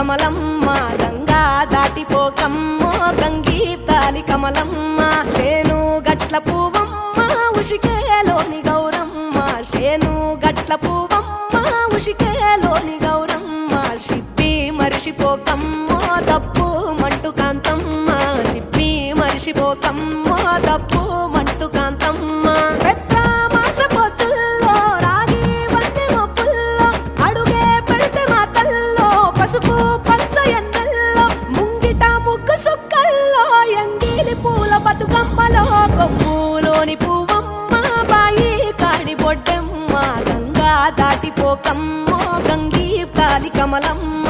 కమలమ్మ గంగా దాటిపోకమ్మో గంగీ తాలి కమలమ్మ శేను గట్ల పువ్వమ్మ ఉషికేలోని గౌరమ్మ శేను గట్ల పువ్వమ్మ ఉషికేలోని గౌరమ్మ షిప్పి మరిషిపోకమ్మో తప్పు మంటు కాంతమ్మ షిప్పి మరిషిపోకమ్మో తప్పు మంటు కాంతమ్మ పసుపు పచ్చ ఎన్నెల్లో ముంగిట ముగ్గు సుక్కల్లో ఎంగిలి పూల బతుకమ్మలో కొమ్ములోని పువ్వమ్మ బాయి కాడి బొడ్డమ్మ గంగా దాటిపోకమ్మో గంగీ తాలి కమలమ్మ